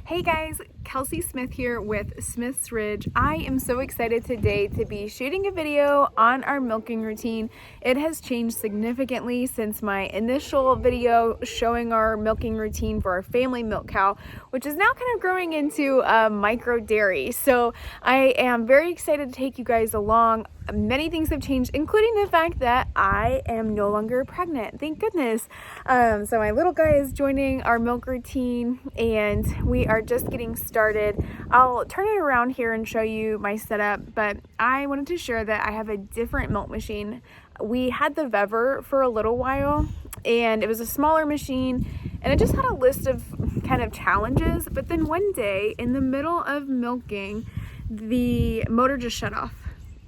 Hey guys, Kelsey Smith here with Smith's Ridge. I am so excited today to be shooting a video on our milking routine. It has changed significantly since my initial video showing our milking routine for our family milk cow, which is now kind of growing into a micro dairy. So I am very excited to take you guys along. Many things have changed, including the fact that I am no longer pregnant. Thank goodness. So my little guy is joining our milk routine and we are just getting started. I'll turn it around here and show you my setup, but I wanted to share that I have a different milk machine. We had the Vever for a little while and it was a smaller machine and it just had a list of kind of challenges, but then one day in the middle of milking, the motor just shut off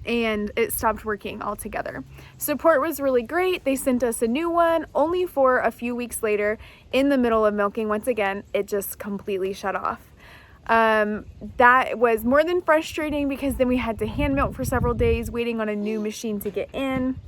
and it stopped working altogether. Support was really great. They sent us a new one only for a few weeks later. In the middle of milking, once again, it just completely shut off. That was more than frustrating because then we had to hand milk for several days waiting on a new machine to get in.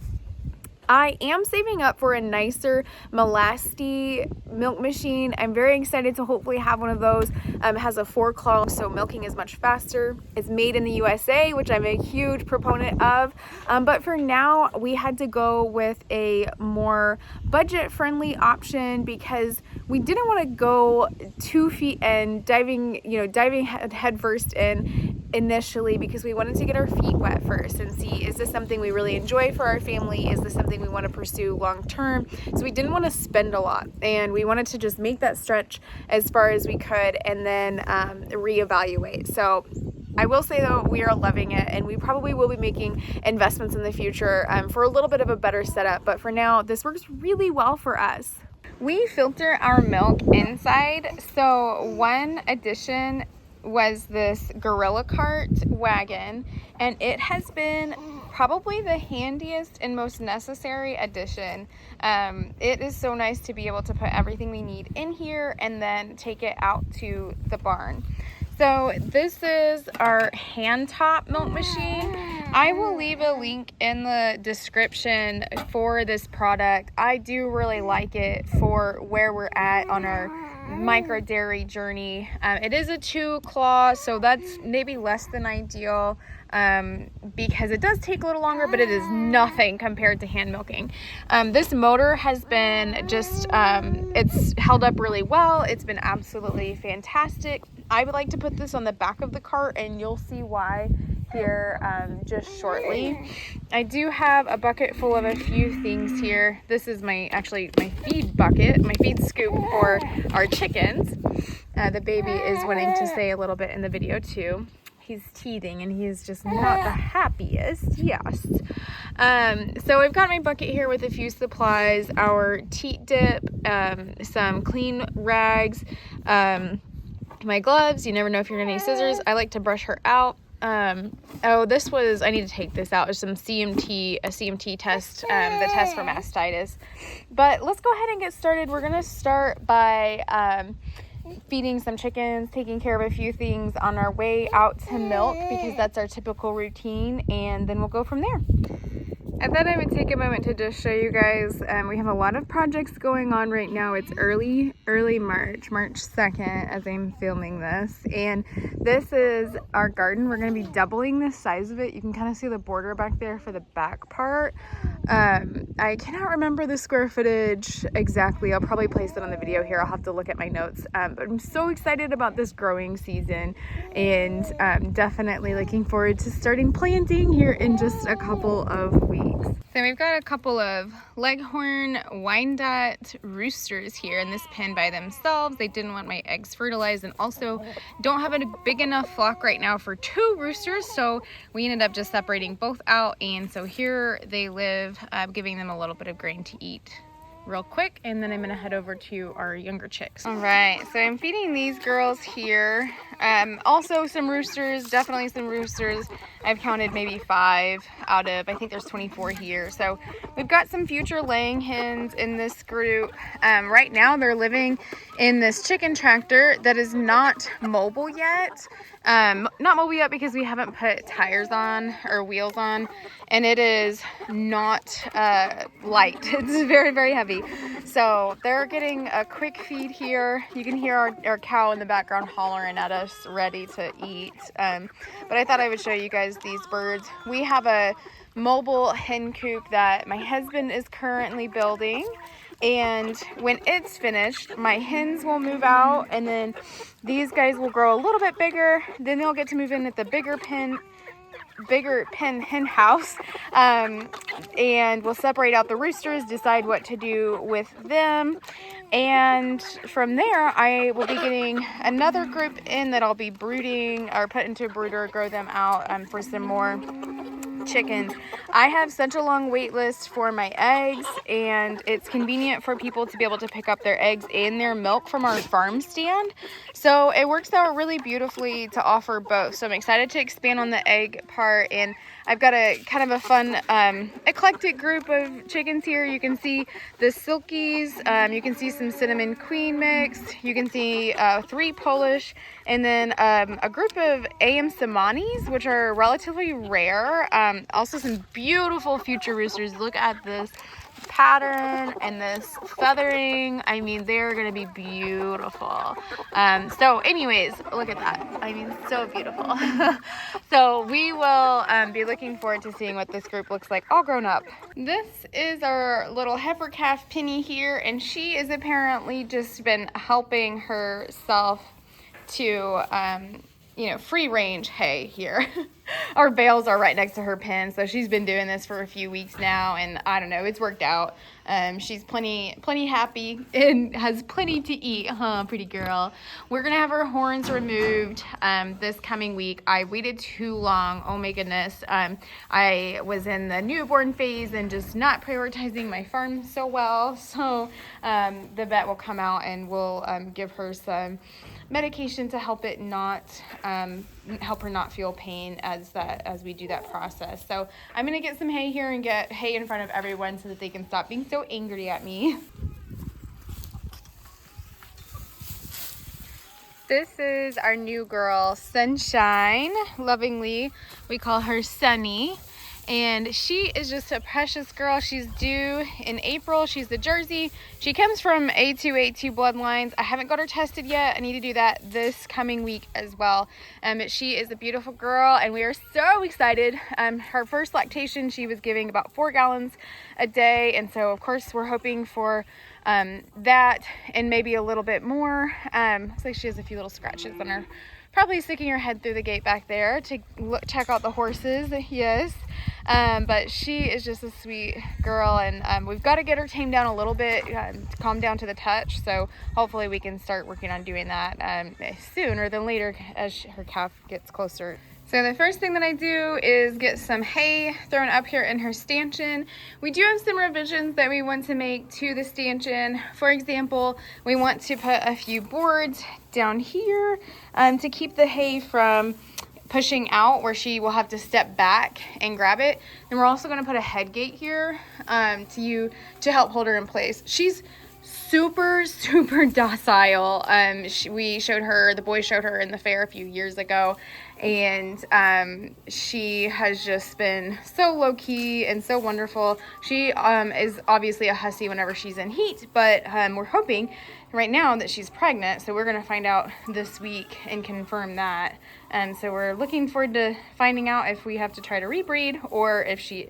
I am saving up for a nicer Melasti milk machine. I'm very excited to hopefully have one of those. It has a 4-claw, so milking is much faster. It's made in the USA, which I'm a huge proponent of. But for now, we had to go with a more budget-friendly option because we didn't want to go 2 feet in, diving head first in initially, because we wanted to get our feet wet first and see, is this something we really enjoy for our family? Is this something we want to pursue long term? So we didn't want to spend a lot and we wanted to just make that stretch as far as we could and then reevaluate. So I will say though, we are loving it and we probably will be making investments in the future for a little bit of a better setup, but for now this works really well for us. We filter our milk inside, so one addition was this Gorilla Cart wagon, and it has been probably the handiest and most necessary addition. It is so nice to be able to put everything we need in here and then take it out to the barn. So this is our hand top milk machine. I will leave a link in the description for this product. I do really like it for where we're at on our micro dairy journey. It is a 2-claw, so that's maybe less than ideal because it does take a little longer, but it is nothing compared to hand milking. This motor has been just, it's held up really well. It's been absolutely fantastic. I would like to put this on the back of the cart and you'll see why here just shortly. I do have a bucket full of a few things here. This is my feed bucket, my feed scoop for our chickens. The baby is wanting to say a little bit in the video too. He's teething and he's just not the happiest. Yes. So I've got my bucket here with a few supplies, our teat dip, some clean rags, my gloves. You never know if you're gonna need scissors. I like to brush her out. Oh, this was, I need to take this out. There's some a CMT test, the test for mastitis. But let's go ahead and get started. We're gonna start by feeding some chickens, taking care of a few things on our way out to milk because that's our typical routine, and then we'll go from there. I thought I would take a moment to just show you guys, we have a lot of projects going on right now. It's early March 2nd as I'm filming this, and this is our garden. We're going to be doubling the size of it. You can kind of see the border back there for the back part. I cannot remember the square footage exactly. I'll probably place it on the video here. I'll have to look at my notes, but I'm so excited about this growing season and definitely looking forward to starting planting here in just a couple of weeks. So we've got a couple of Leghorn Wyandotte roosters here in this pen by themselves. They didn't want my eggs fertilized and also don't have a big enough flock right now for 2 roosters, so we ended up just separating both out, and so here they live, giving them a little bit of grain to eat real quick, and then I'm gonna head over to our younger chicks. All right, so I'm feeding these girls here Also some roosters, definitely some roosters. I've counted maybe 5 out of, I think there's 24 here. So we've got some future laying hens in this group. Right now they're living in this chicken tractor that is not mobile yet. Not mobile yet because we haven't put tires on or wheels on, and it is not light. It's very, very heavy. So they're getting a quick feed here. You can hear our cow in the background hollering at us, ready to eat. But I thought I would show you guys these birds. We have a mobile hen coop that my husband is currently building. And when it's finished, my hens will move out, and then these guys will grow a little bit bigger. Then they'll get to move in at the bigger pen hen house, and we'll separate out the roosters, decide what to do with them, and from there I will be getting another group in that I'll be brooding or put into a brooder, grow them out for some more chickens. I have such a long wait list for my eggs, and it's convenient for people to be able to pick up their eggs and their milk from our farm stand. So it works out really beautifully to offer both. So I'm excited to expand on the egg part, and I've got a kind of a fun eclectic group of chickens here. You can see the Silkies, you can see some cinnamon queen mix, you can see 3 Polish, and then a group of 𝐻𝐸𝐵𝐸s, which are relatively rare. Also some beautiful future roosters. Look at this pattern and this feathering. I mean, they're gonna be beautiful. So anyways, look at that. I mean, so beautiful. So we will be looking forward to seeing what this group looks like all grown up. This is our little heifer calf Penny here, and she is apparently just been helping herself to you know, free range hay here. Our bales are right next to her pen, so she's been doing this for a few weeks now, and I don't know, it's worked out. She's plenty happy and has plenty to eat, huh, pretty girl. We're gonna have her horns removed this coming week. I waited too long, oh my goodness. I was in the newborn phase and just not prioritizing my farm so well, so the vet will come out and we'll give her some medication to help it not help her not feel pain as we do that process. So I'm gonna get some hay here and get hay in front of everyone so that they can stop being so angry at me. This is our new girl, Sunshine. Lovingly, we call her Sunny. And she is just a precious girl. She's due in April. She's the Jersey. She comes from A2 bloodlines. I haven't got her tested yet. I need to do that this coming week as well. But she is a beautiful girl, and we are so excited. Her first lactation, she was giving about 4 gallons a day. And so, of course, we're hoping for that and maybe a little bit more. Looks like she has a few little scratches on her. Probably sticking her head through the gate back there to check out the horses, yes. But she is just a sweet girl, and we've got to get her tamed down a little bit, calm down to the touch, so hopefully we can start working on doing that sooner than later as her calf gets closer. So the first thing that I do is get some hay thrown up here in her stanchion. We do have some revisions that we want to make to the stanchion. For example, we want to put a few boards down here to keep the hay from pushing out, where she will have to step back and grab it. And we're also going to put a head gate here to help hold her in place. She's super docile. The boys showed her in the fair a few years ago, and she has just been so low-key and so wonderful. She is obviously a hussy whenever she's in heat, but we're hoping right now that she's pregnant, so we're going to find out this week and confirm that. And so we're looking forward to finding out if we have to try to rebreed, or if she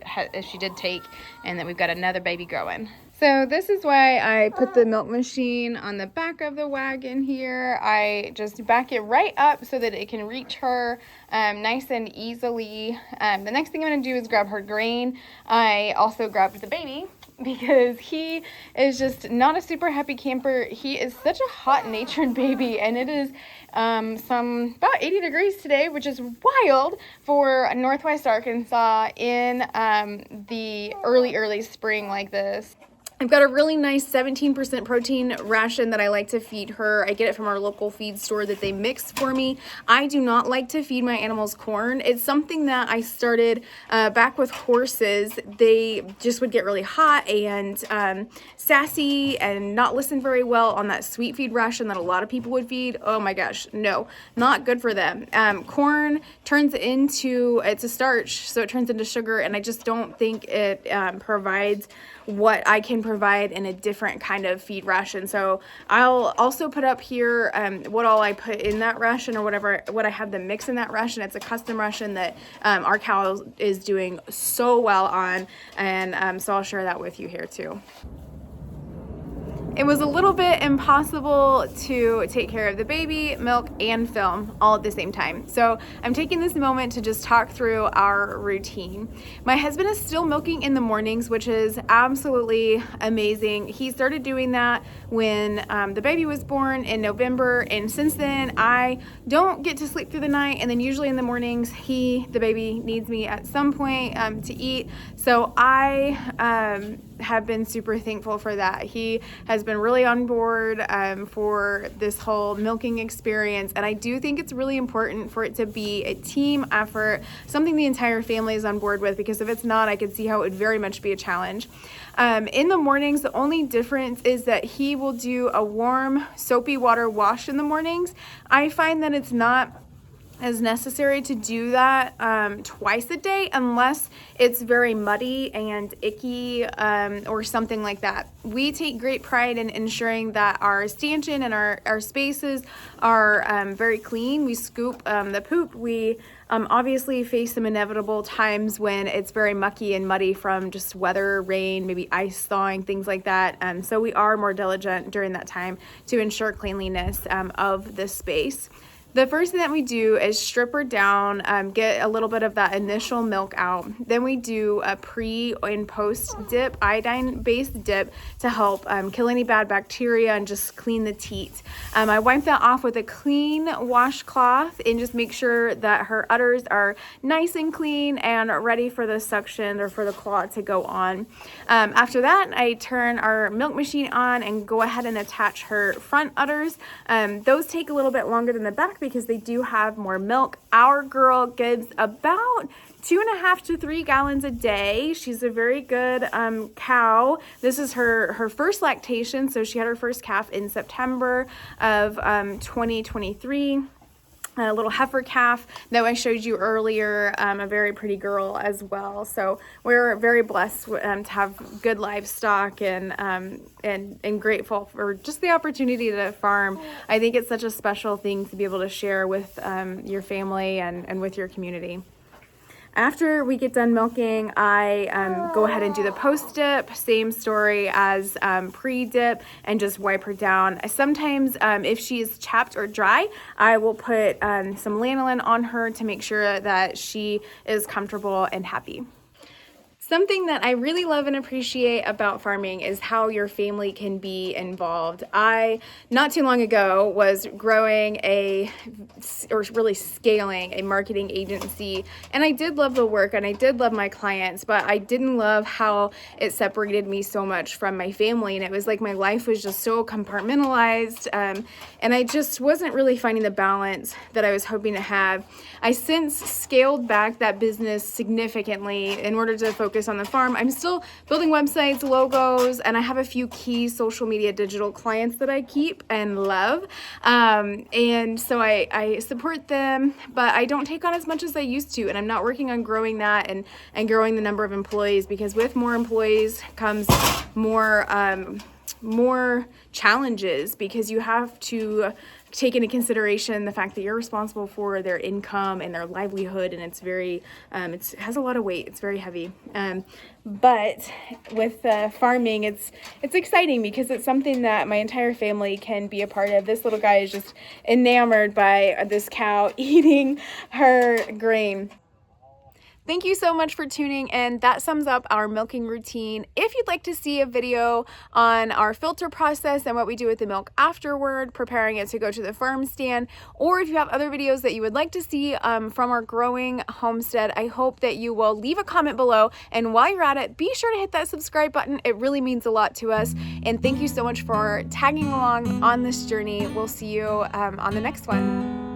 did take and that we've got another baby growing. So this is why I put the milk machine on the back of the wagon here. I just back it right up so that it can reach her nice and easily. The next thing I'm going to do is grab her grain. I also grabbed the baby because he is just not a super happy camper. He is such a hot-natured baby, and it is about 80 degrees today, which is wild for Northwest Arkansas in the early spring like this. I've got a really nice 17% protein ration that I like to feed her. I get it from our local feed store that they mix for me. I do not like to feed my animals corn. It's something that I started back with horses. They just would get really hot and sassy and not listen very well on that sweet feed ration that a lot of people would feed. Oh my gosh, no, not good for them. Corn turns into, it's a starch, so it turns into sugar, and I just don't think it provides what I can provide in a different kind of feed ration. So I'll also put up here what all I put in that ration, or what I have them mix in that ration. It's a custom ration that our cow is doing so well on, and so I'll share that with you here too. It was a little bit impossible to take care of the baby, milk, and film all at the same time. So I'm taking this moment to just talk through our routine. My husband is still milking in the mornings, which is absolutely amazing. He started doing that when the baby was born in November, and since then I don't get to sleep through the night, and then usually in the mornings the baby needs me at some point to eat. So I have been super thankful for that. He has been really on board for this whole milking experience, and I do think it's really important for it to be a team effort, something the entire family is on board with, because if it's not, I could see how it would very much be a challenge. In the mornings, the only difference is that he will do a warm soapy water wash in the mornings. I find that it's not as necessary to do that twice a day unless it's very muddy and icky or something like that. We take great pride in ensuring that our stanchion and our spaces are very clean. We scoop the poop. We obviously face some inevitable times when it's very mucky and muddy from just weather, rain, maybe ice thawing, things like that. So we are more diligent during that time to ensure cleanliness of the space. The first thing that we do is strip her down, get a little bit of that initial milk out. Then we do a pre and post dip, iodine-based dip, to help kill any bad bacteria and just clean the teat. I wipe that off with a clean washcloth and just make sure that her udders are nice and clean and ready for the suction or for the claw to go on. After that, I turn our milk machine on and go ahead and attach her front udders. Those take a little bit longer than the back because they do have more milk. Our girl gives about 2.5 to 3 gallons a day. She's a very good cow. This is her first lactation, so she had her first calf in September of 2023. A little heifer calf that I showed you earlier, a very pretty girl as well. So we're very blessed to have good livestock and grateful for just the opportunity to farm. I think it's such a special thing to be able to share with your family and with your community. After we get done milking, I go ahead and do the post-dip, same story as pre-dip, and just wipe her down. Sometimes if she is chapped or dry, I will put some lanolin on her to make sure that she is comfortable and happy. Something that I really love and appreciate about farming is how your family can be involved. I, not too long ago, was growing really scaling a marketing agency, and I did love the work and I did love my clients, but I didn't love how it separated me so much from my family, and it was like my life was just so compartmentalized, and I just wasn't really finding the balance that I was hoping to have. I since scaled back that business significantly in order to focus on the farm. I'm still building websites, logos, and I have a few key social media digital clients that I keep and love. And so I support them, but I don't take on as much as I used to, and I'm not working on growing that and growing the number of employees, because with more employees comes more challenges, because you have to take into consideration the fact that you're responsible for their income and their livelihood, and it's very it has a lot of weight. It's very heavy, but with farming, it's exciting because it's something that my entire family can be a part of. This little guy is just enamored by this cow eating her grain. Thank you so much for tuning in. That sums up our milking routine. If you'd like to see a video on our filter process and what we do with the milk afterward, preparing it to go to the farm stand, or if you have other videos that you would like to see from our growing homestead, I hope that you will leave a comment below. And while you're at it, be sure to hit that subscribe button. It really means a lot to us. And thank you so much for tagging along on this journey. We'll see you on the next one.